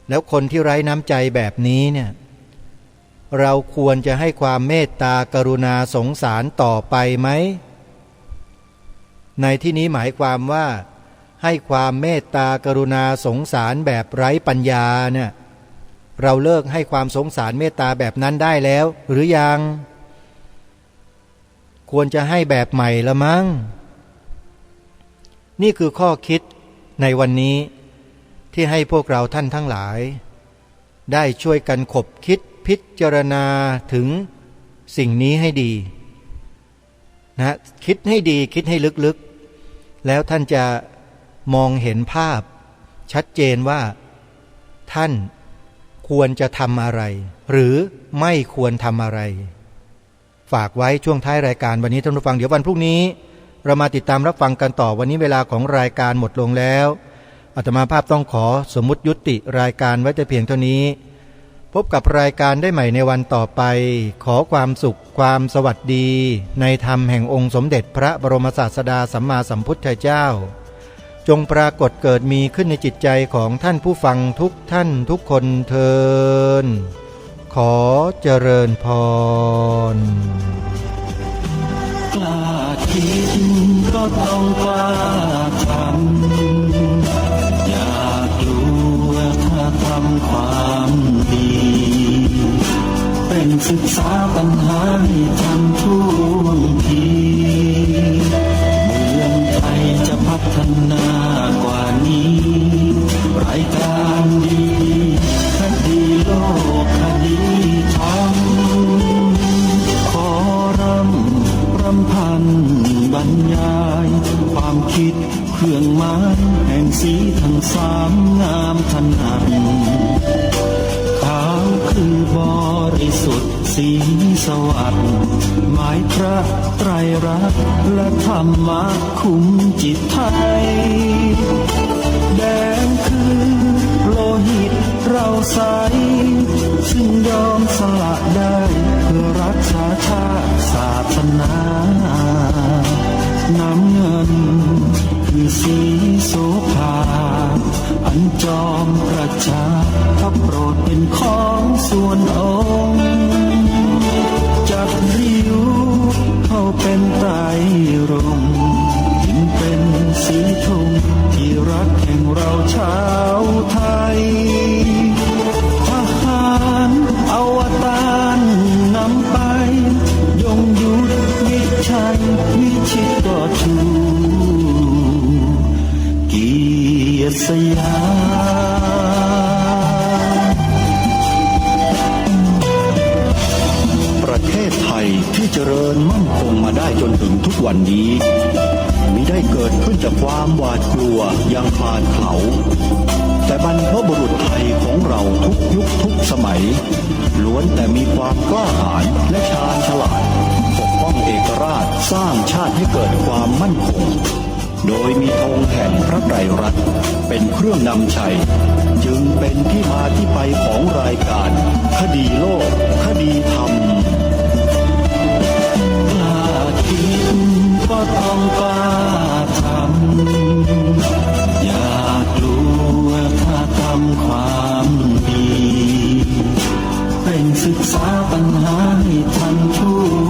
แล้วคนที่ไร้น้ำใจแบบนี้เนี่ยเราควรจะให้ความเมตตากรุณาสงสารต่อไปไหมในที่นี้หมายความว่าให้ความเมตตากรุณาสงสารแบบไร้ปัญญาเนี่ยเราเลิกให้ความสงสารเมตตาแบบนั้นได้แล้วหรือยังควรจะให้แบบใหม่ละมั้งนี่คือข้อคิดในวันนี้ที่ให้พวกเราท่านทั้งหลายได้ช่วยกันขบคิดพิจารณาถึงสิ่งนี้ให้ดีนะคิดให้ดีคิดให้ลึกๆแล้วท่านจะมองเห็นภาพชัดเจนว่าท่านควรจะทำอะไรหรือไม่ควรทำอะไรฝากไว้ช่วงท้ายรายการวันนี้ท่านผู้ฟังเดี๋ยววันพรุ่งนี้เรามาติดตามรับฟังกันต่อวันนี้เวลาของรายการหมดลงแล้วอาตมาภาพต้องขอสมมุติยุติรายการไว้แต่เพียงเท่านี้พบกับรายการได้ใหม่ในวันต่อไปขอความสุขความสวัสดีในธรรมแห่งองค์สมเด็จพระบรมศาสดาสัมมาสัมพุทธเจ้าจงปรากฏเกิดมีขึ้นในจิตใจของท่านผู้ฟังทุกท่านทุกคนเทินขอเจริญพรกล้าคิดก็ต้องกล้าทำอย่ากลัวถ้าทำความดีเป็นศึกษาปัญหาให้ทันท่วงทีเมืองไทยจะพัฒนากว่านี้รายการดีคดีโลกคดี านแห่งสีทั้งสามงามขนาดขาวคือบริสุทธิ์สีสวัสดิ์หมายพระไตรรัตน์และธรรมะคุ้มจิตไทยแดงคือโลหิตเราใสซึ่งยอมสละได้เพื่อรักษาชาติศาสนาน้ำเงินคือสีโสภาอันจอมประชาพระโปรดเป็นของส่วนองค์จับริ้วเข้าเป็นไตรรงค์จึงเป็นสีธงที่รักแห่งเราชาวไทยทหารอวตารนำไปยงยุทธวิชัยวิชิตก็ชูเกียรติสยามประเทศไทยที่เจริญมั่นคงมาได้จนถึงทุกวันนี้มิได้เกิดขึ้นจากความหวาดกลัวอย่างคลาดเขลาแต่บรรพบุรุษไทยของเราทุกยุคทุกสมัยล้วนแต่มีความกล้าหาญและชาญฉลาดปกป้องเอกราชสร้างชาติให้เกิดความมั่นคงโดยมีธงแห่งพระไตรรัตน์เป็นเครื่องนำชัยจึงเป็นที่มาที่ไปของรายการคดีโลกคดีธรรมกล้าคิดก็ต้องกล้าทำอย่ากลัวถ้าทำความดีเป็นศึกษาปัญหาให้ทันท่ว